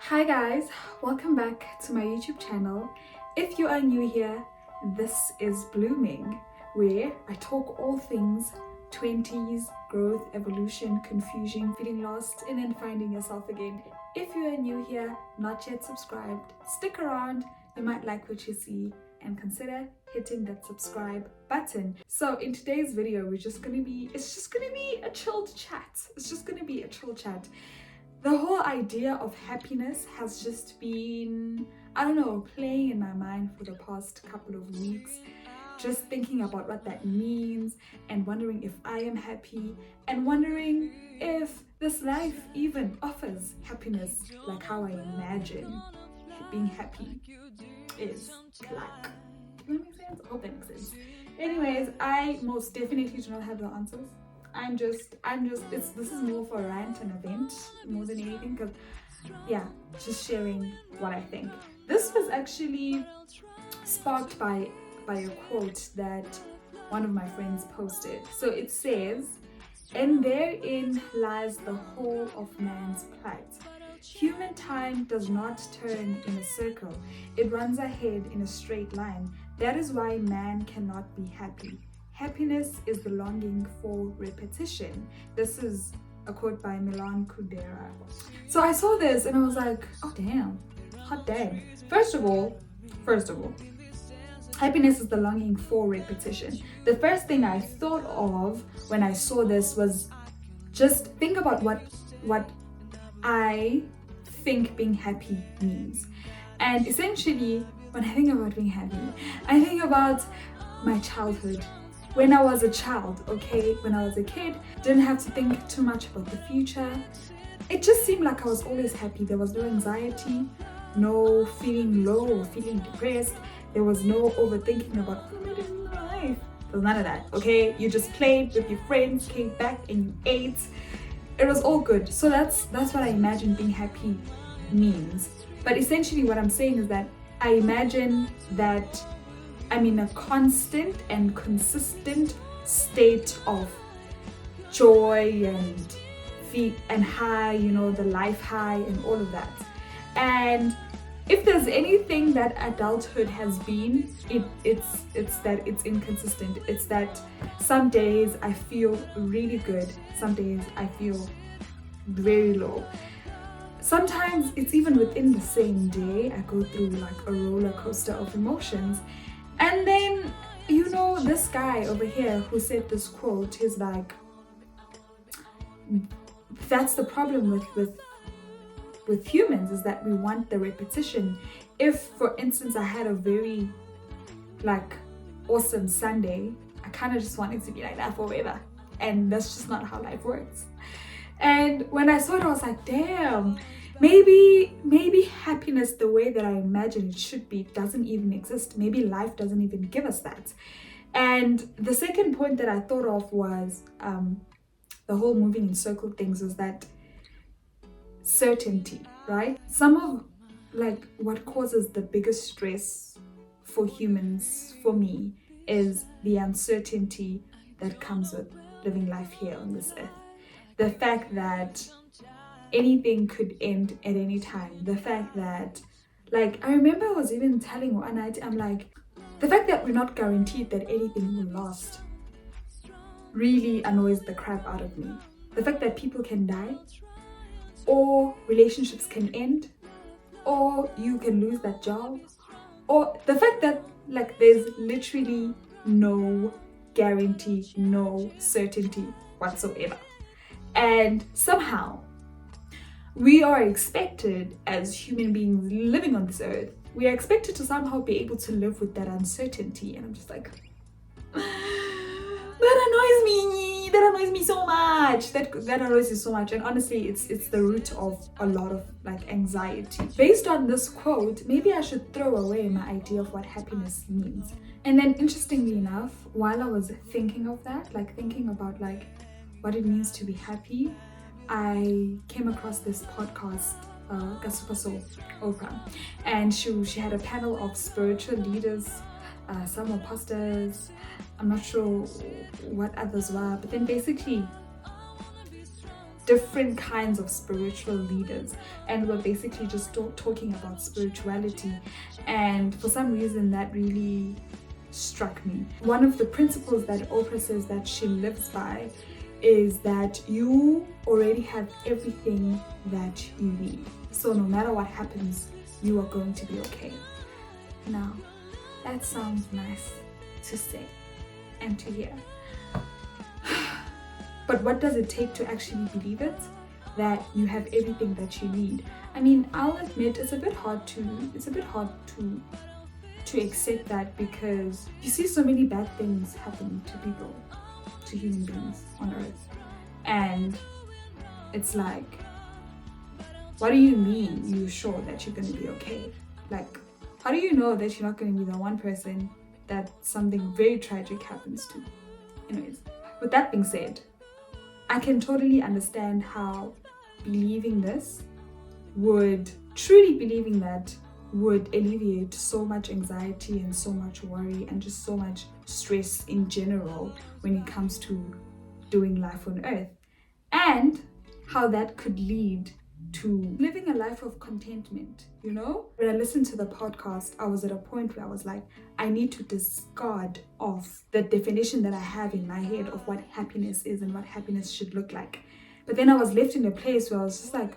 Hi guys, welcome back to my YouTube channel. If you are new here, this is Blooming, where I talk all things 20s, growth, evolution, confusion, feeling lost, and then finding yourself again. If you are new here, not yet subscribed, stick around, you might like what you see, and consider hitting that subscribe button. So in today's video, it's just gonna be a chilled chat. It's just gonna be a chill chat. The whole idea of happiness has just been, I don't know, playing in my mind for the past couple of weeks, just thinking about what that means and wondering if I am happy and wondering if this life even offers happiness like how I imagine being happy is like. Does that make sense? I hope that makes sense. Anyways, I most definitely do not have the answers. This is more for a rant and a vent more than anything, because yeah, just sharing what I think. This was actually sparked by a quote that one of my friends posted. So it says, "And therein lies the whole of man's plight. Human time does not turn in a circle, it runs ahead in a straight line. That is why man cannot be happy. Happiness is the longing for repetition." This is a quote by Milan Kundera. So I saw this and I was like, oh damn, hot damn. First of all, happiness is the longing for repetition. The first thing I thought of when I saw this was just think about what I think being happy means. And essentially, when I think about being happy, I think about my childhood. When I was a child, when I was a kid, didn't have to think too much about the future. It just seemed like I was always happy. There was no anxiety, no feeling low or feeling depressed. There was no overthinking about what am I doing in my life. There was none of that, You just played with your friends, came back and you ate. It was all good. So that's what I imagine being happy means. But essentially what I'm saying is that I imagine that I'm in a constant and consistent state of joy and high, the life high and all of that. And if there's anything that adulthood has been, it's that it's inconsistent. It's that some days I feel really good, some days I feel very low. Sometimes it's even within the same day I go through like a roller coaster of emotions. And then, this guy over here who said this quote, he's like, that's the problem with humans, is that we want the repetition. If, for instance, I had a very awesome Sunday, I kind of just want it to be like that forever. And that's just not how life works. And when I saw it, I was like, damn, maybe happiness the way that I imagine it should be doesn't even exist. Maybe life doesn't even give us that. And the second point that I thought of was the whole moving in circle things, was that certainty, right? Some of what causes the biggest stress for humans, for me, is the uncertainty that comes with living life here on this earth. The fact that anything could end at any time. The fact that, I remember I was even telling one night, I'm like, the fact that we're not guaranteed that anything will last really annoys the crap out of me. The fact that people can die, or relationships can end, or you can lose that job, or the fact that there's literally no guarantee, no certainty whatsoever. And somehow we are expected, as human beings living on this earth, we are expected to somehow be able to live with that uncertainty. And I'm just like, that annoys me so much. That annoys me so much. And honestly, it's the root of a lot of anxiety. Based on this quote, maybe I should throw away my idea of what happiness means. And then interestingly enough, while I was thinking of that, thinking about what it means to be happy, I came across this podcast, Kasupa Soul, Oprah, and she had a panel of spiritual leaders, some were pastors, I'm not sure what others were, but then basically different kinds of spiritual leaders, and we're basically just talking about spirituality. And for some reason that really struck me. One of the principles that Oprah says that she lives by is that you already have everything that you need. So no matter what happens, you are going to be okay. Now, that sounds nice to say and to hear. But what does it take to actually believe it? That you have everything that you need. I mean, I'll admit it's a bit hard to accept that, because you see so many bad things happen to people, to human beings on earth. And it's like, what do you mean you're sure that you're going to be okay? Like, how do you know that you're not going to be the one person that something very tragic happens to? Anyways, with that being said, I can totally understand how believing this truly believing that would alleviate so much anxiety and so much worry and just so much stress in general when it comes to doing life on earth, and how that could lead to living a life of contentment. You know, when I listened to the podcast, I was at a point where I was like, I need to discard off the definition that I have in my head of what happiness is and what happiness should look like. But then I was left in a place where I was just like,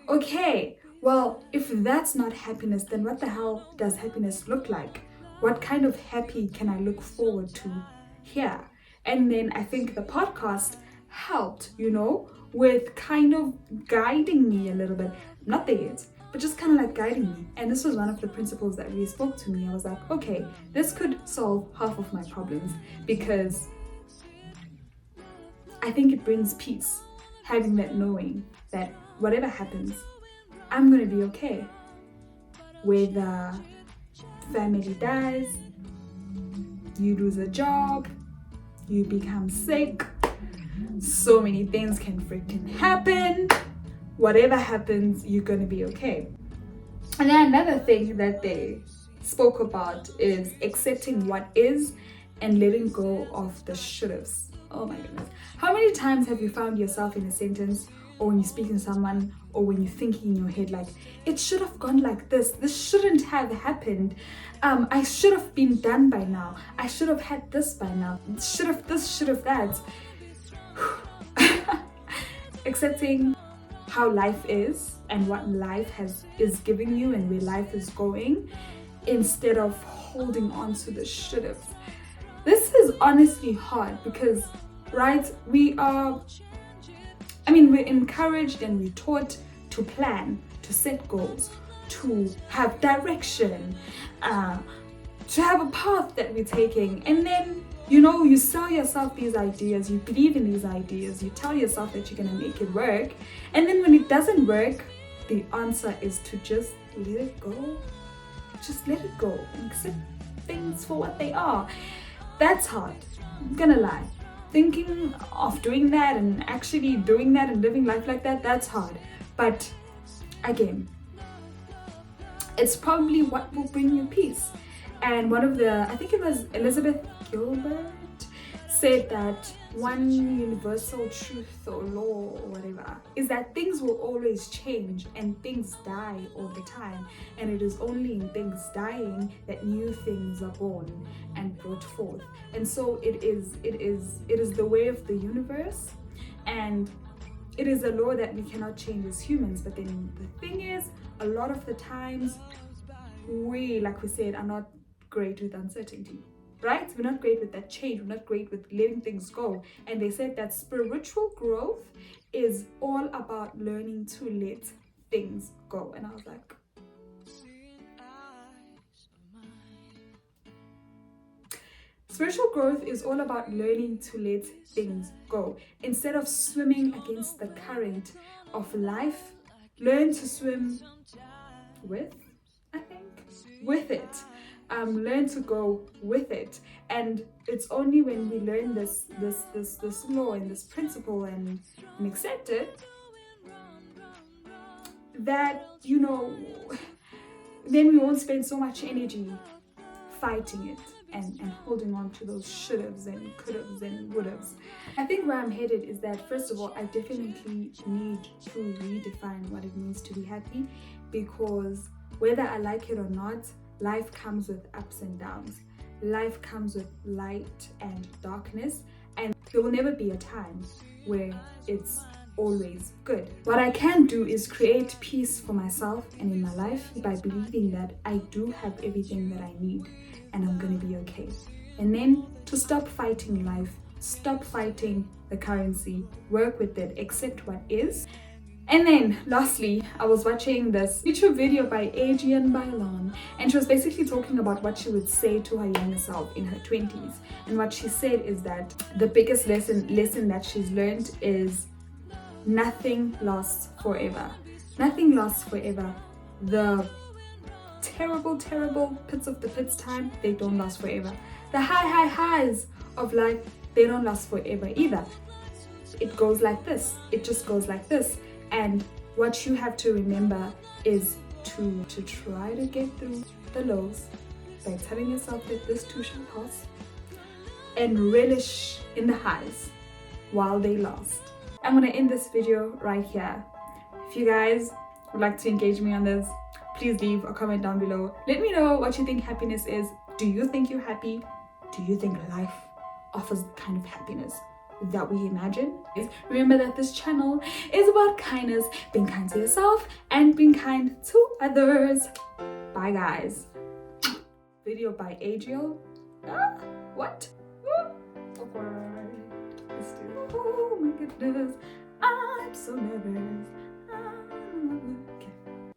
okay, well, if that's not happiness, then what the hell does happiness look like? What kind of happy can I look forward to here? And then I think the podcast helped, you know, with kind of guiding me a little bit. Not there yet, but just kind of like guiding me. And this was one of the principles that really spoke to me. I was like, okay, this could solve half of my problems, because I think it brings peace, having that knowing that whatever happens, I'm gonna be okay. Whether family dies, you lose a job, you become sick, so many things can freaking happen. Whatever happens, you're gonna be okay. And then another thing that they spoke about is accepting what is and letting go of the should-haves. Oh my goodness. How many times have you found yourself in a sentence, or when you're speaking to someone, or when you're thinking in your head like, it should have gone like this shouldn't have happened, I should have been done by now, I should have had this by now, should have this, should have that. Accepting how life is and what life is giving you and where life is going, instead of holding on to the should-haves. This is honestly hard because, right, we're encouraged and we're taught to plan, to set goals, to have direction, to have a path that we're taking. And then, you know, you sell yourself these ideas, you believe in these ideas, you tell yourself that you're going to make it work. And then when it doesn't work, the answer is to just let it go. Just let it go and accept things for what they are. That's hard, I'm gonna lie. Thinking of doing that and actually doing that and living life like that, that's hard. But again, it's probably what will bring you peace. And one of the, I think it was Elizabeth Gilbert, said that one universal truth or law or whatever is that things will always change and things die all the time, and it is only in things dying that new things are born and brought forth. And so it is the way of the universe, and it is a law that we cannot change as humans. But then the thing is, a lot of the times we, like we said, are not great with uncertainty. Right? We're not great with that change. We're not great with letting things go. And they said that spiritual growth is all about learning to let things go. And I was like, spiritual growth is all about learning to let things go. Instead of swimming against the current of life, learn to swim with it. Learn to go with it. And it's only when we learn this law and this principle and accept it that, you know, then we won't spend so much energy fighting it and holding on to those should-haves and could-haves and would-haves. I think where I'm headed is that, first of all, I definitely need to redefine what it means to be happy, because whether I like it or not, life comes with ups and downs. Life comes with light and darkness, and there will never be a time where it's always good. What I can do is create peace for myself and in my life by believing that I do have everything that I need and I'm gonna be okay. And then to stop fighting life, stop fighting the currency, work with it, accept what is. And then lastly, I was watching this YouTube video by Adrienne Bailon, and she was basically talking about what she would say to her younger self in her 20s. And what she said is that the biggest lesson that she's learned is nothing lasts forever. Nothing lasts forever. The terrible pits of the pits time, they don't last forever. The highs of life, they don't last forever either. It goes like this. It just goes like this. And what you have to remember is to try to get through the lows by telling yourself that this too shall pass, and relish in the highs while they last. I'm gonna end this video right here. If you guys would like to engage me on this, please leave a comment down below. Let me know what you think happiness is. Do you think you're happy? Do you think life offers the kind of happiness that we imagine? Remember that this channel is about kindness, being kind to yourself and being kind to others. Bye guys. Video by Adriel. What? Awkward. Oh my goodness, I'm so nervous.